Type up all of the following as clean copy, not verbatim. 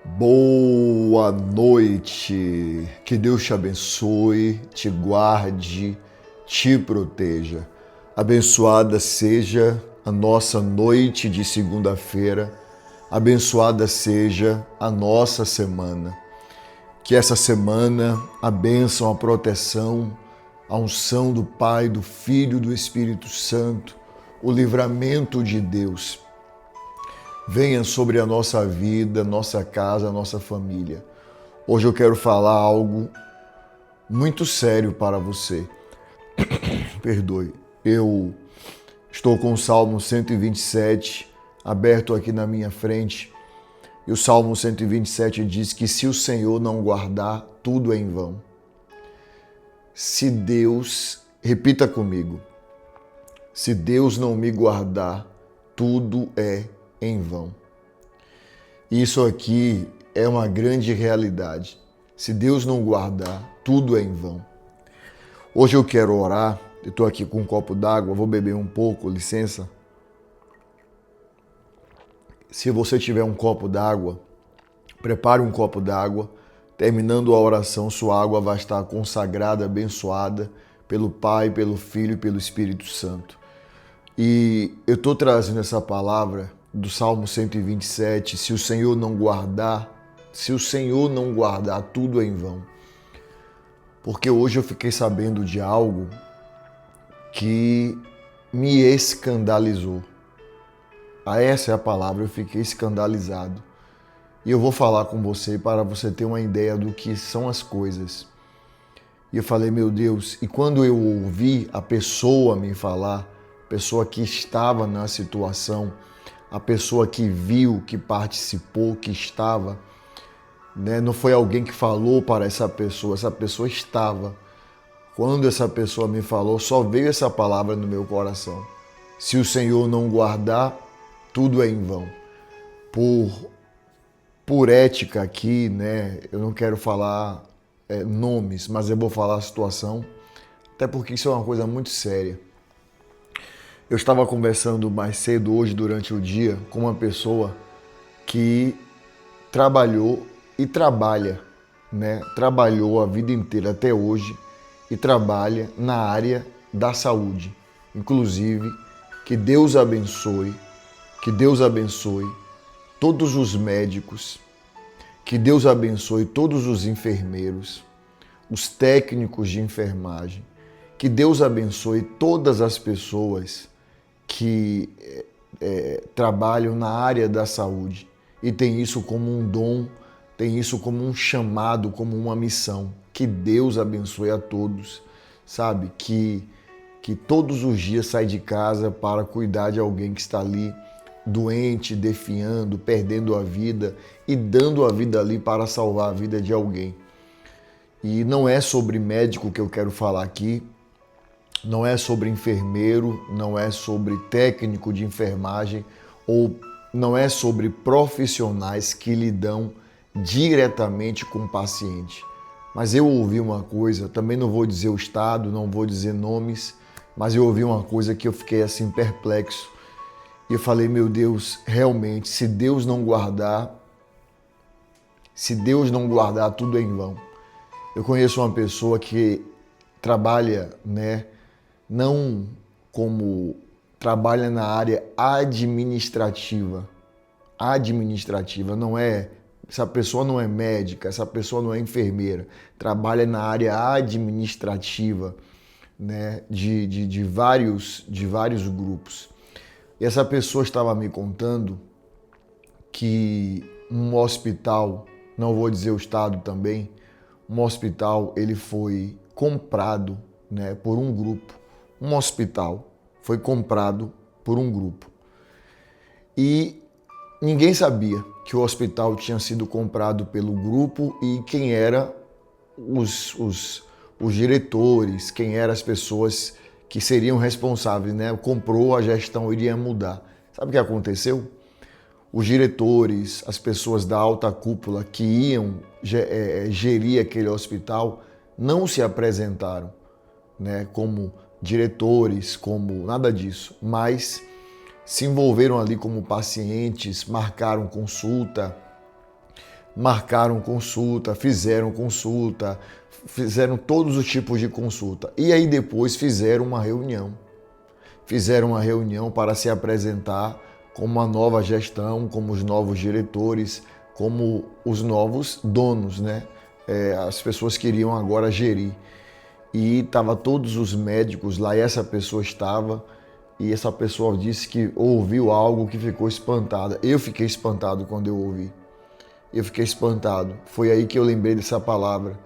Boa noite, que Deus te abençoe, te guarde, te proteja. Abençoada seja a nossa noite de segunda-feira, abençoada seja a nossa semana. Que essa semana a bênção, a proteção, a unção do Pai, do Filho e do Espírito Santo, o livramento de Deus venha sobre a nossa vida, nossa casa, nossa família. Hoje eu quero falar algo muito sério para você. Perdoe. Eu estou com o Salmo 127 aberto aqui na minha frente. E o Salmo 127 diz que se o Senhor não guardar, tudo é em vão. Se Deus, repita comigo, se Deus não me guardar, tudo é em vão. Isso aqui é uma grande realidade. Se Deus não guardar, tudo é em vão. Hoje eu quero orar. Eu estou aqui com um copo d'água, vou beber um pouco, licença. Se você tiver um copo d'água, prepare um copo d'água. Terminando a oração, sua água vai estar consagrada, abençoada pelo Pai, pelo Filho e pelo Espírito Santo. E eu estou trazendo essa palavra do Salmo 127, se o Senhor não guardar, tudo é em vão. Porque hoje eu fiquei sabendo de algo que me escandalizou. Essa é a palavra, eu fiquei escandalizado. E eu vou falar com você para você ter uma ideia do que são as coisas. E eu falei, meu Deus, e quando eu ouvi a pessoa me falar, a pessoa que estava na situação, a pessoa que viu, que participou, que estava, né? Não foi alguém que falou para essa pessoa estava. Quando essa pessoa me falou, só veio essa palavra no meu coração. Se o Senhor não guardar, tudo é em vão. Por ética aqui, né? Eu não quero falar nomes, mas eu vou falar a situação, até porque isso é uma coisa muito séria. Eu estava conversando mais cedo hoje durante o dia com uma pessoa que trabalhou e trabalha, né? Trabalhou a vida inteira até hoje e trabalha na área da saúde. Inclusive, que Deus abençoe todos os médicos, que Deus abençoe todos os enfermeiros, os técnicos de enfermagem, que Deus abençoe todas as pessoas que trabalham na área da saúde e tem isso como um dom, tem isso como um chamado, como uma missão. Que Deus abençoe a todos, sabe? Que todos os dias sai de casa para cuidar de alguém que está ali doente, definhando, perdendo a vida e dando a vida ali para salvar a vida de alguém. E não é sobre médico que eu quero falar aqui, não é sobre enfermeiro, não é sobre técnico de enfermagem ou não é sobre profissionais que lidam diretamente com o paciente. Mas eu ouvi uma coisa, também não vou dizer o estado, não vou dizer nomes, mas eu ouvi uma coisa que eu fiquei assim perplexo. E eu falei, meu Deus, realmente, se Deus não guardar, tudo é em vão. Eu conheço uma pessoa que trabalha, né, não como trabalha na área administrativa. Não é, essa pessoa não é médica, essa pessoa não é enfermeira, trabalha na área administrativa, né, de vários grupos. E essa pessoa estava me contando que um hospital, não vou dizer o estado também, um hospital ele foi comprado, né, por um grupo. Um hospital foi comprado por um grupo. E ninguém sabia que o hospital tinha sido comprado pelo grupo e quem eram os diretores, quem eram as pessoas que seriam responsáveis, né? Comprou, a gestão iria mudar. Sabe o que aconteceu? Os diretores, as pessoas da alta cúpula que iam gerir aquele hospital não se apresentaram, né, como diretores, como nada disso, mas se envolveram ali como pacientes, marcaram consulta, marcaram consulta, fizeram todos os tipos de consulta. E aí depois fizeram uma reunião. Fizeram uma reunião para se apresentar como uma nova gestão, como os novos diretores, como os novos donos, né? As pessoas queriam agora gerir. E estavam todos os médicos lá e essa pessoa estava. E essa pessoa disse que ouviu algo que ficou espantada. Eu fiquei espantado quando eu ouvi. Eu fiquei espantado. Foi aí que eu lembrei dessa palavra.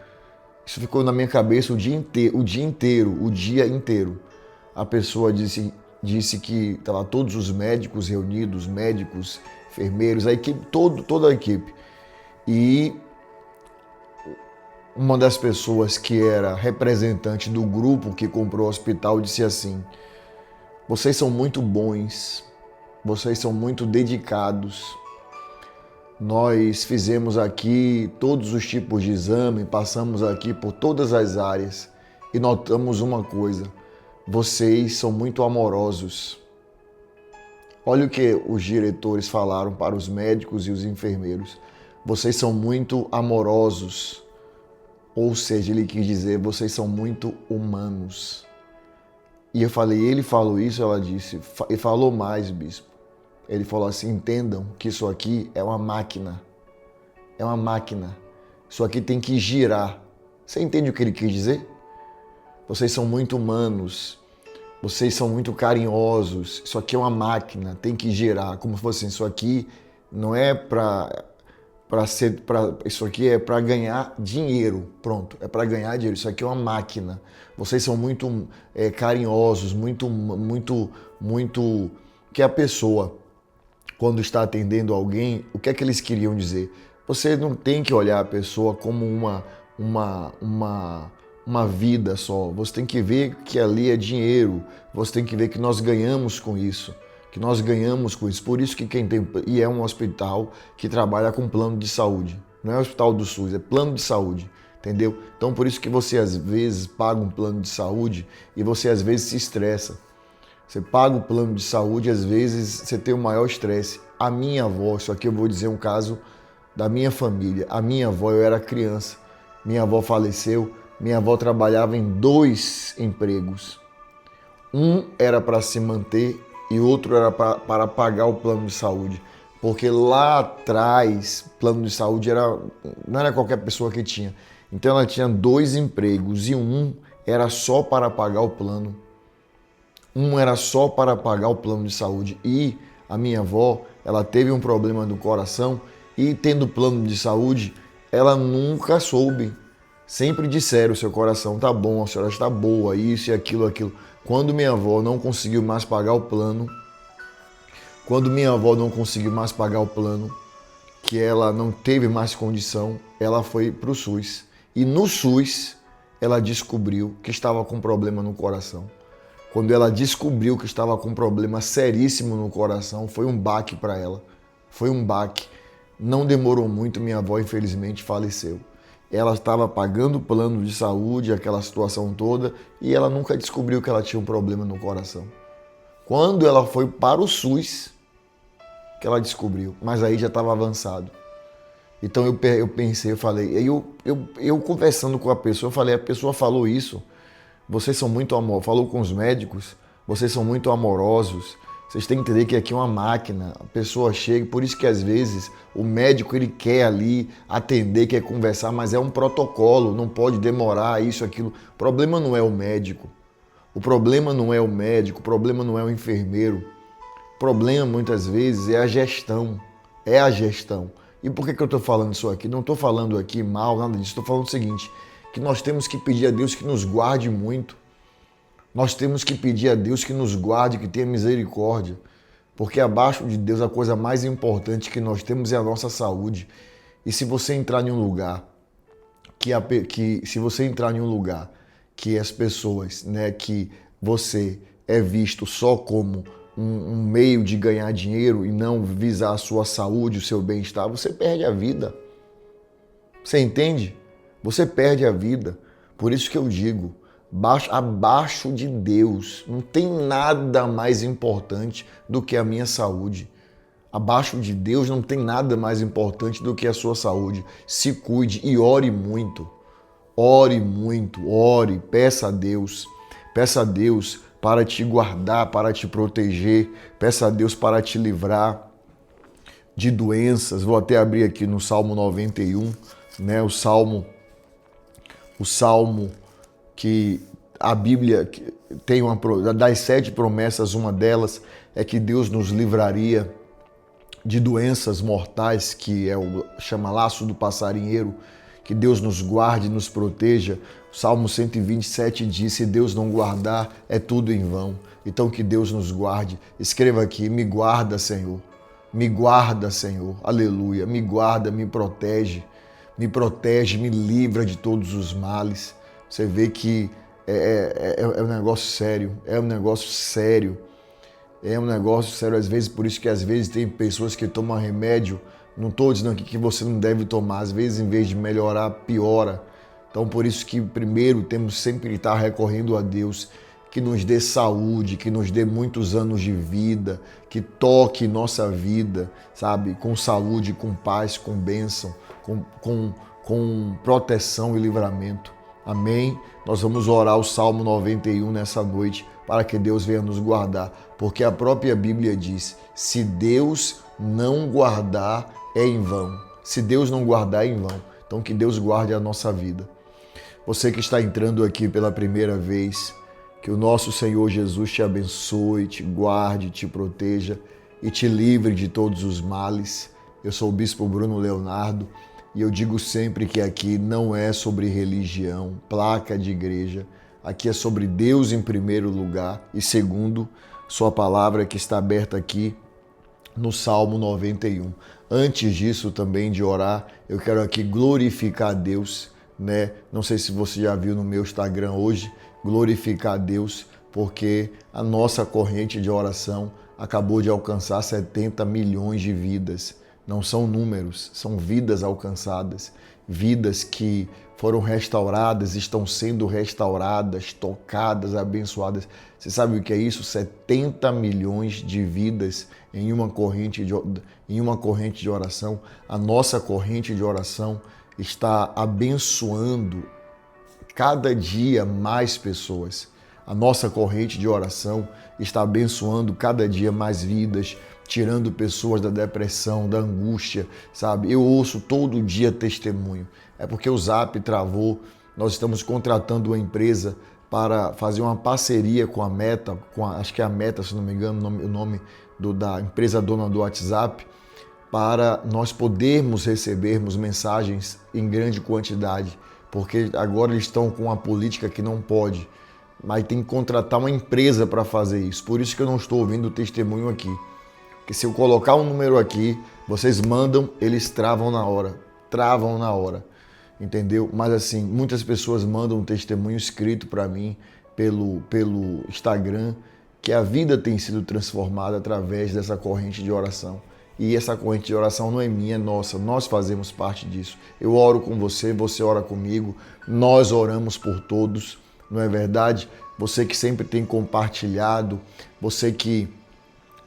Isso ficou na minha cabeça o dia inteiro. A pessoa disse que estavam todos os médicos reunidos, médicos, enfermeiros, a equipe, toda a equipe. E uma das pessoas que era representante do grupo que comprou o hospital disse assim: vocês são muito bons, vocês são muito dedicados. Nós fizemos aqui todos os tipos de exame, passamos aqui por todas as áreas e notamos uma coisa: vocês são muito amorosos. Olha o que os diretores falaram para os médicos e os enfermeiros. Vocês são muito amorosos. Ou seja, ele quis dizer, vocês são muito humanos. E eu falei, ele falou isso, ela disse, e falou mais, bispo. Ele falou assim, entendam que isso aqui é uma máquina. É uma máquina. Isso aqui tem que girar. Você entende o que ele quis dizer? Vocês são muito humanos. Vocês são muito carinhosos. Isso aqui é uma máquina, tem que girar. Como se fosse assim, isso aqui não é isso aqui é para ganhar dinheiro, pronto, é para ganhar dinheiro, isso aqui é uma máquina. Vocês são muito carinhosos, muito, que a pessoa, quando está atendendo alguém, o que é que eles queriam dizer? Você não tem que olhar a pessoa como uma vida só, você tem que ver que ali é dinheiro, você tem que ver que nós ganhamos com isso. Por isso que quem tem, e é um hospital que trabalha com plano de saúde, não é hospital do SUS, é plano de saúde, entendeu? Então por isso que você às vezes paga um plano de saúde e você às vezes se estressa. Você paga o plano de saúde e às vezes você tem o maior estresse. A minha avó, isso aqui eu vou dizer um caso da minha família, a minha avó, eu era criança, minha avó faleceu, minha avó trabalhava em 2 empregos. Um era para se manter e outro era para pagar o plano de saúde. Porque lá atrás, plano de saúde não era qualquer pessoa que tinha. Então ela tinha 2 empregos e um era só para pagar o plano. Um era só para pagar o plano de saúde. E a minha avó, ela teve um problema do coração e tendo plano de saúde, ela nunca soube. Sempre disseram, seu coração tá bom, a senhora está boa, isso e aquilo. Quando minha avó não conseguiu mais pagar o plano, que ela não teve mais condição, ela foi para o SUS. E no SUS, ela descobriu que estava com problema no coração. Quando ela descobriu que estava com um problema seríssimo no coração, foi um baque para ela. Foi um baque. Não demorou muito, minha avó infelizmente faleceu. Ela estava pagando o plano de saúde, aquela situação toda, e ela nunca descobriu que ela tinha um problema no coração. Quando ela foi para o SUS, que ela descobriu, mas aí já estava avançado. Então eu pensei, eu falei, eu conversando com a pessoa, eu falei, a pessoa falou isso, vocês são muito amorosos, falou com os médicos, vocês são muito amorosos, vocês têm que entender que aqui é uma máquina, a pessoa chega, por isso que às vezes o médico ele quer ali atender, quer conversar, mas é um protocolo, não pode demorar isso, aquilo. O problema não é o médico, o problema não é o enfermeiro, o problema muitas vezes é a gestão, E por que eu estou falando isso aqui? Não estou falando aqui mal, nada disso, estou falando o seguinte, que nós temos que pedir a Deus que nos guarde muito. Nós temos que pedir a Deus que nos guarde, que tenha misericórdia, porque abaixo de Deus a coisa mais importante que nós temos é a nossa saúde. E se você entrar em um lugar que as pessoas, né, que você é visto só como um meio de ganhar dinheiro e não visar a sua saúde, o seu bem-estar, você perde a vida. Você entende? Você perde a vida. Por isso que eu digo, abaixo de Deus, não tem nada mais importante do que a minha saúde. Abaixo de Deus não tem nada mais importante do que a sua saúde. Se cuide e ore muito. Ore muito, ore, peça a Deus. Peça a Deus para te guardar, para te proteger. Peça a Deus para te livrar de doenças. Vou até abrir aqui no Salmo 91, né? O Salmo que a Bíblia tem das 7 promessas, uma delas é que Deus nos livraria de doenças mortais, que é o chama laço do passarinheiro, que Deus nos guarde e nos proteja. O Salmo 127 diz: se Deus não guardar, é tudo em vão. Então que Deus nos guarde. Escreva aqui: me guarda, Senhor. Me guarda, Senhor. Aleluia. Me guarda, me protege, me livra de todos os males. Você vê que é um negócio sério, é um negócio sério. É um negócio sério, às vezes, por isso que às vezes tem pessoas que tomam remédio. Não estou dizendo aqui que você não deve tomar, às vezes em vez de melhorar, piora. Então por isso que primeiro temos sempre que estar recorrendo a Deus, que nos dê saúde, que nos dê muitos anos de vida, que toque nossa vida, sabe, com saúde, com paz, com bênção, com proteção e livramento. Amém? Nós vamos orar o Salmo 91 nessa noite para que Deus venha nos guardar, porque a própria Bíblia diz: se Deus não guardar, é em vão. Se Deus não guardar, é em vão. Então que Deus guarde a nossa vida. Você que está entrando aqui pela primeira vez, que o nosso Senhor Jesus te abençoe, te guarde, te proteja e te livre de todos os males. Eu sou o Bispo Bruno Leonardo e eu digo sempre que aqui não é sobre religião, placa de igreja. Aqui é sobre Deus em primeiro lugar e segundo, sua palavra que está aberta aqui no Salmo 91. Antes disso também de orar, eu quero aqui glorificar a Deus, né? Não sei se você já viu no meu Instagram hoje, glorificar a Deus, porque a nossa corrente de oração acabou de alcançar 70 milhões de vidas. Não são números, são vidas alcançadas, vidas que foram restauradas, estão sendo restauradas, tocadas, abençoadas. Você sabe o que é isso? 70 milhões de vidas em uma corrente de oração. A nossa corrente de oração está abençoando cada dia mais pessoas. A nossa corrente de oração está abençoando cada dia mais vidas, tirando pessoas da depressão, da angústia, sabe? Eu ouço todo dia testemunho. É porque o Zap travou. Nós estamos contratando uma empresa para fazer uma parceria com a Meta, acho que é a Meta, se não me engano, o nome da empresa dona do WhatsApp, para nós podermos recebermos mensagens em grande quantidade, porque agora eles estão com uma política que não pode, mas tem que contratar uma empresa para fazer isso. Por isso que eu não estou ouvindo o testemunho aqui. Porque se eu colocar um número aqui, vocês mandam, eles travam na hora, entendeu? Mas assim, muitas pessoas mandam um testemunho escrito para mim pelo Instagram, que a vida tem sido transformada através dessa corrente de oração. E essa corrente de oração não é minha, é nossa, nós fazemos parte disso. Eu oro com você, você ora comigo, nós oramos por todos, não é verdade? Você que sempre tem compartilhado, você que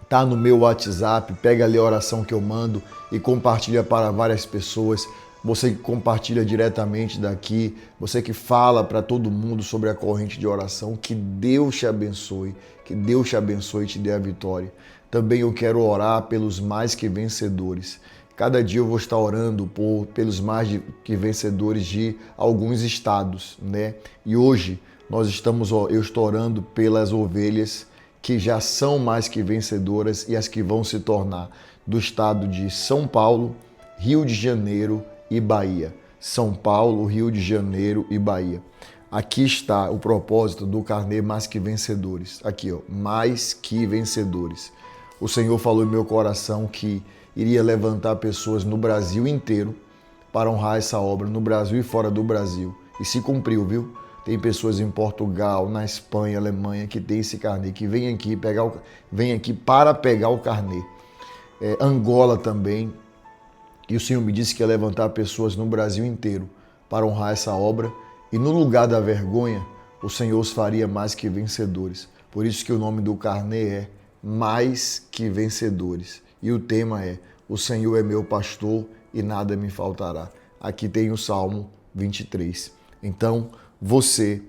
tá no meu WhatsApp, pega ali a oração que eu mando e compartilha para várias pessoas. Você que compartilha diretamente daqui, você que fala para todo mundo sobre a corrente de oração, que Deus te abençoe e te dê a vitória. Também eu quero orar pelos mais que vencedores. Cada dia eu vou estar orando pelos mais que vencedores de alguns estados, né? E hoje eu estou orando pelas ovelhas que já são mais que vencedoras e as que vão se tornar, do estado de São Paulo, Rio de Janeiro e Bahia. São Paulo, Rio de Janeiro e Bahia. Aqui está o propósito do carnê Mais Que Vencedores. Aqui, ó, Mais Que Vencedores. O Senhor falou em meu coração que iria levantar pessoas no Brasil inteiro para honrar essa obra, no Brasil e fora do Brasil. E se cumpriu, viu? Tem pessoas em Portugal, na Espanha, Alemanha, que tem esse carnê, que vem aqui para pegar o carnê. Angola também. E o Senhor me disse que ia levantar pessoas no Brasil inteiro para honrar essa obra. E no lugar da vergonha, o Senhor os faria mais que vencedores. Por isso que o nome do carnê é Mais Que Vencedores. e o tema é: o Senhor é meu pastor e nada me faltará. Aqui tem o Salmo 23. Então, você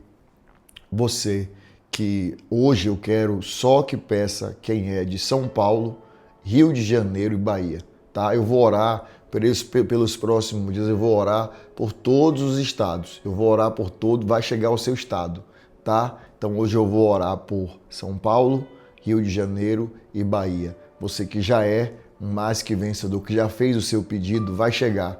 que hoje eu quero só que peça quem é de São Paulo, Rio de Janeiro e Bahia, tá? Eu vou orar pelos próximos dias, eu vou orar por todos os estados, eu vou orar por todo, vai chegar ao seu estado, tá? Então hoje eu vou orar por São Paulo, Rio de Janeiro e Bahia. Você que já é um mais que vencedor, que já fez o seu pedido, vai chegar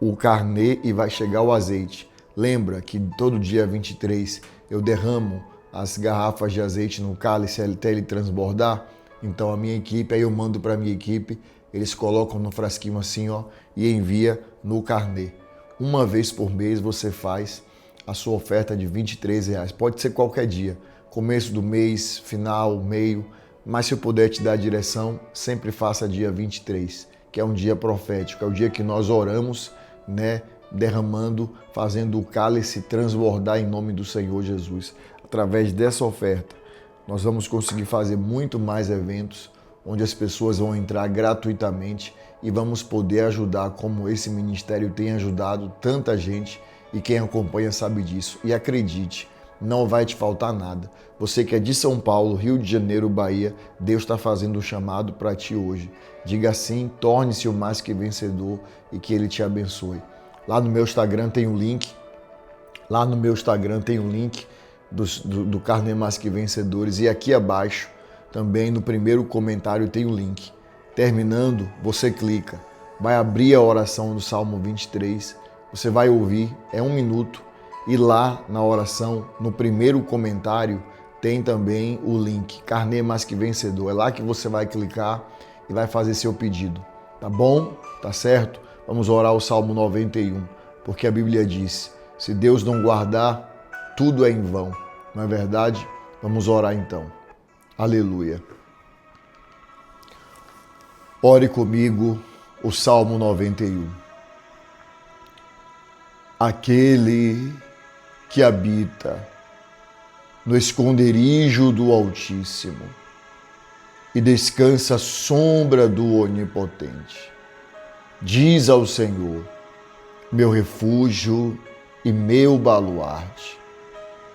o carnê e vai chegar o azeite. Lembra que todo dia 23 eu derramo as garrafas de azeite no cálice até ele transbordar? Então a minha equipe, aí eu mando para a minha equipe, eles colocam no frasquinho assim, ó, e envia no carnê. Uma vez por mês você faz a sua oferta de R$23. Pode ser qualquer dia, começo do mês, final, meio, mas se eu puder te dar a direção, sempre faça dia 23, que é um dia profético, é o dia que nós oramos, né, derramando, fazendo o cálice transbordar em nome do Senhor Jesus. Através dessa oferta, nós vamos conseguir fazer muito mais eventos, onde as pessoas vão entrar gratuitamente e vamos poder ajudar, como esse ministério tem ajudado tanta gente, e quem acompanha sabe disso. E acredite, não vai te faltar nada. Você que é de São Paulo, Rio de Janeiro, Bahia, Deus está fazendo um chamado para ti hoje. Diga sim, torne-se o mais que vencedor e que Ele te abençoe. Lá no meu Instagram tem um link, do Carnê Mais Que Vencedores, e aqui abaixo, também no primeiro comentário tem o link. Terminando, você clica, vai abrir a oração do Salmo 23, você vai ouvir, é 1 minuto, e lá na oração, no primeiro comentário, tem também o link, Carnê Mais Que Vencedor. É lá que você vai clicar e vai fazer seu pedido. Tá bom? Tá certo? Vamos orar o Salmo 91, porque a Bíblia diz, se Deus não guardar, tudo é em vão. Não é verdade? Vamos orar então. Aleluia. Ore comigo o Salmo 91. Aquele que habita no esconderijo do Altíssimo e descansa à sombra do Onipotente, diz ao Senhor, meu refúgio e meu baluarte,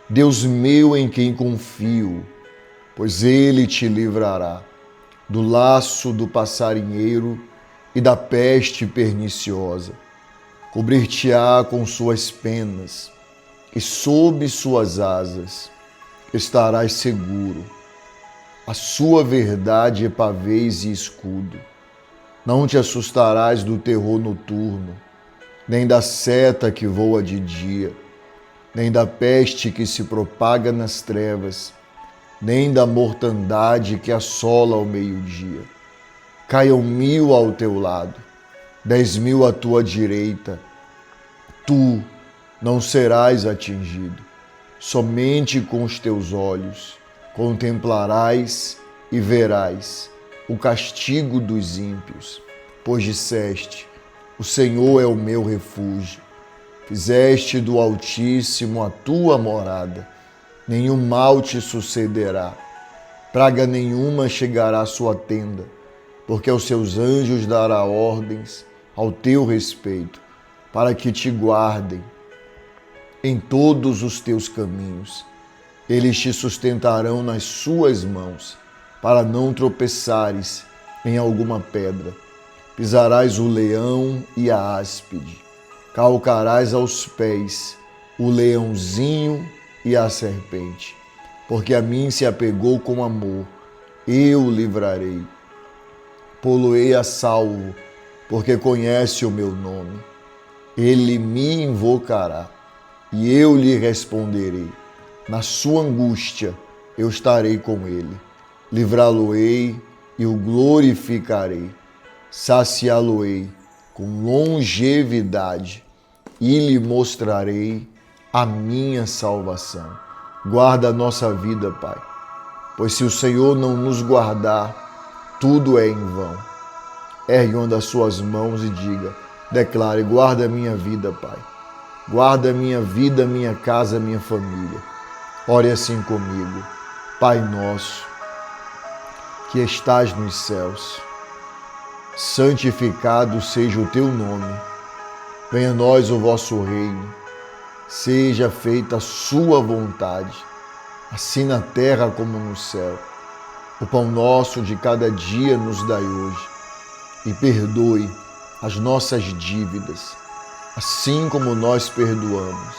Deus meu em quem confio, pois Ele te livrará do laço do passarinheiro e da peste perniciosa. Cobrir-te-á com suas penas, e sob suas asas estarás seguro. A sua verdade é pavês e escudo. Não te assustarás do terror noturno, nem da seta que voa de dia, nem da peste que se propaga nas trevas, nem da mortandade que assola ao meio-dia. Caiam 1000 ao teu lado, 10.000 à tua direita, tu não serás atingido. Somente com os teus olhos contemplarás e verás o castigo dos ímpios, pois disseste, o Senhor é o meu refúgio. Fizeste do Altíssimo a tua morada, nenhum mal te sucederá, praga nenhuma chegará à sua tenda, porque aos seus anjos dará ordens ao teu respeito, para que te guardem em todos os teus caminhos. Eles te sustentarão nas suas mãos, para não tropeçares em alguma pedra. Pisarás o leão e a áspide, calcarás aos pés o leãozinho e a serpente. Porque a mim se apegou com amor, eu o livrarei. Pô-lo-ei a salvo, porque conhece o meu nome. Ele me invocará, e eu lhe responderei. Na sua angústia eu estarei com ele. Livrá-lo-ei e o glorificarei. Saciá-lo-ei com longevidade e lhe mostrarei a minha salvação. Guarda a nossa vida, Pai, pois se o Senhor não nos guardar, tudo é em vão. Ergue uma das suas mãos e diga, declare, guarda a minha vida, Pai. Guarda a minha vida, minha casa, minha família. Ore assim comigo. Pai nosso, que estás nos céus, santificado seja o teu nome. Venha a nós o vosso reino. Seja feita a sua vontade, assim na terra como no céu. O pão nosso de cada dia nos dai hoje. E perdoe as nossas dívidas, assim como nós perdoamos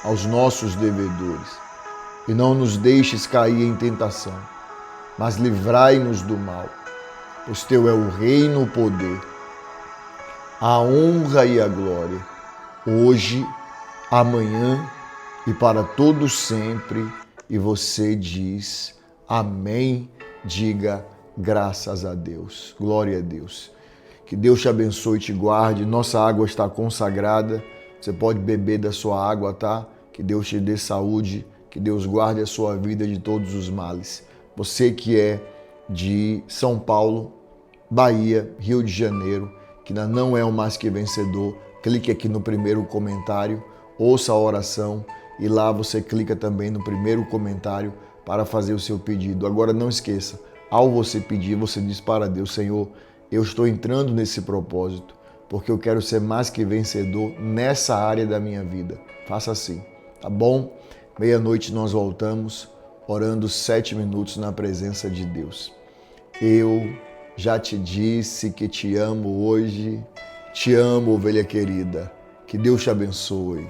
aos nossos devedores. E não nos deixes cair em tentação, mas livrai-nos do mal. Pois teu é o reino, o poder, a honra e a glória, hoje, amanhã e para todos sempre. E você diz amém. Diga graças a Deus. Glória a Deus. Que Deus te abençoe e te guarde. Nossa água está consagrada. Você pode beber da sua água, tá? Que Deus te dê saúde. Que Deus guarde a sua vida de todos os males. Você que é de São Paulo, Bahia, Rio de Janeiro, que ainda não é o Mais Que Vencedor, clique aqui no primeiro comentário, ouça a oração e lá você clica também no primeiro comentário para fazer o seu pedido. Agora não esqueça, ao você pedir, você diz para Deus: Senhor, eu estou entrando nesse propósito porque eu quero ser mais que vencedor nessa área da minha vida. Faça assim, tá bom? Meia-noite nós voltamos orando 7 minutos na presença de Deus. Eu já te disse que te amo hoje. Te amo, ovelha querida. Que Deus te abençoe.